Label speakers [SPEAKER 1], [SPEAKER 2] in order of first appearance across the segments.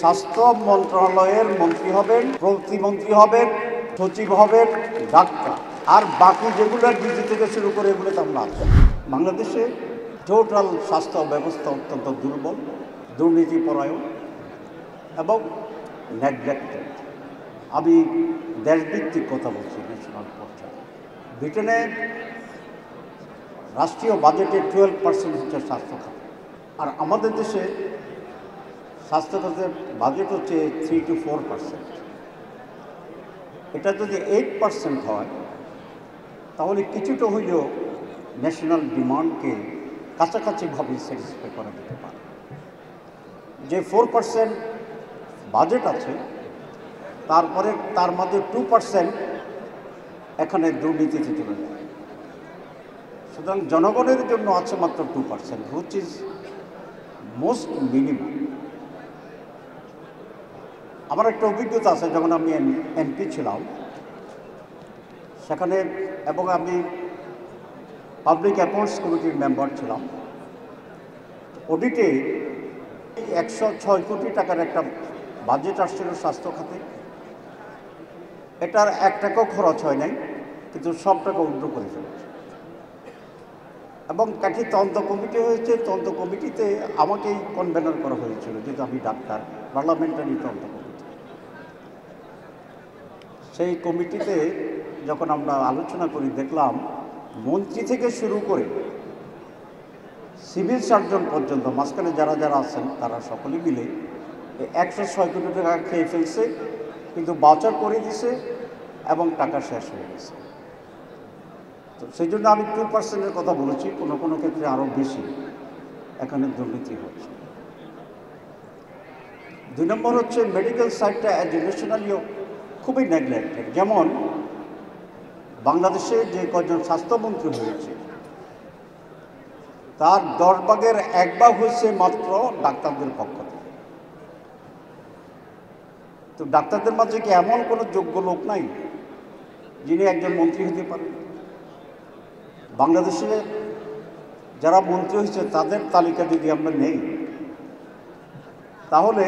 [SPEAKER 1] স্বাস্থ্য মন্ত্রণালয়ের মন্ত্রী হবেন, প্রতিমন্ত্রী হবেন, সচিব হবেন ডাক্তার, আর বাকি যেগুলো ডিজি থেকে শুরু করে এগুলো তো আমরা আছি। বাংলাদেশে টোটাল স্বাস্থ্য ব্যবস্থা অত্যন্ত দুর্বল, দুর্নীতিপরায়ণ এবং নেগলেক্টেড। আমি দেশভিত্তিক কথা বলছি, ন্যাশনাল পর্যায়ে। ব্রিটেনে রাষ্ট্রীয় বাজেটের 12% হচ্ছে স্বাস্থ্য খাত, আর আমাদের দেশে স্বাস্থ্য খাতের বাজেট হচ্ছে 3 to 4%। এটা যদি 8% হয় তাহলে কিছুটা হইলেও ন্যাশনাল ডিমান্ডকে কাছাকাছিভাবে স্যাটিসফাই করা যেতে পারে। যে 4% বাজেট আছে তারপরে তার মধ্যে 2% এখানে দুর্নীতিতে চলে যায়। সুতরাং জনগণের জন্য আছে মাত্র 2%, হুইচ ইজ মোস্ট মিনিমাম। আমার একটা অভিজ্ঞতা আছে, যখন আমি এমপি ছিলাম সেখানে, এবং আমি পাবলিক অ্যাকাউন্টস কমিটির মেম্বার ছিলাম। অডিটে 106 কোটি টাকার একটা বাজেট আসছিল স্বাস্থ্য খাতে। এটার 1 টাকাও খরচ হয় নাই, কিন্তু সব টাকা উল্টো করে ফেলেছে। এবং কাঠি তদন্ত কমিটি হয়েছে, তদন্ত কমিটিতে আমাকেই কনভেনার করা হয়েছিল, যেহেতু আমি ডাক্তার, পার্লামেন্টারি তদন্ত কমিটি। সেই কমিটিতে যখন আমরা আলোচনা করি, দেখলাম মন্ত্রী থেকে শুরু করে সিভিল সার্জন পর্যন্ত মাঝখানে যারা যারা আছেন তারা সকলে মিলে 106 কোটি টাকা খেয়ে ফেলছে, কিন্তু বাউচার করে দিছে এবং টাকা শেষ হয়ে গেছে। তো সেই জন্য আমি 2%-এর কথা বলেছি, কোনো কোনো ক্ষেত্রে আরও বেশি এখানে দুর্নীতি হচ্ছে। 2 নম্বর হচ্ছে মেডিকেল সাইডটা এডুকেশনালিও খুবই নেগলেক্টেড। যেমন বাংলাদেশে যে কজন স্বাস্থ্যমন্ত্রী হয়েছে তার 10 ভাগের 1 ভাগ হয়েছে মাত্র ডাক্তারদের পক্ষ থেকে। তো ডাক্তারদের মাঝে কি এমন কোনো যোগ্য লোক নাই যিনি একজন মন্ত্রী হতে পারেন? বাংলাদেশে যারা মন্ত্রী হয়েছে তাদের তালিকা যদি আমরা নেই, তাহলে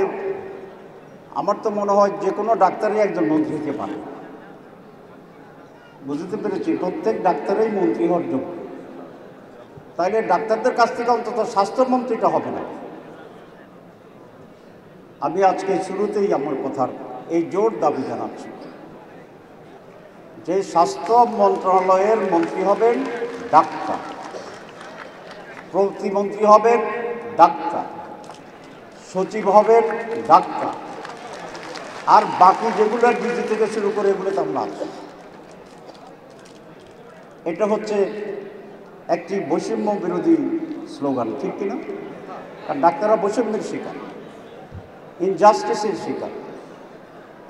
[SPEAKER 1] আমার তো মনে হয় যে কোনো ডাক্তারই একজন মন্ত্রী হতে পারে। বুঝতে পেরেছি, প্রত্যেক ডাক্তারই মন্ত্রী হওয়ার যোগ্য। তাইলে ডাক্তারদের কাছ থেকে অন্তত স্বাস্থ্যমন্ত্রীটা হবে না। আমি আজকে শুরুতেই আমার কথার এই জোর দাবি জানাচ্ছি যে স্বাস্থ্য মন্ত্রণালয়ের মন্ত্রী হবেন ডাক্তার, প্রতিমন্ত্রী হবেন ডাক্তার, সচিব হবেন ডাক্তার, আর বাকি যেগুলো ডিজি থেকে শুরু করে এগুলো তো আমরা আছি। এটা হচ্ছে একটি বৈষম্য বিরোধী স্লোগান, ঠিক কিনা? কারণ ডাক্তাররা বৈষম্যের শিকার, ইনজাস্টিসের শিকার,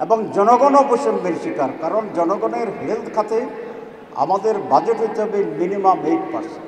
[SPEAKER 1] এবং জনগণও বৈষম্যের শিকার। কারণ জনগণের হেলথ খাতে আমাদের বাজেট হতে হবে মিনিমাম 8%।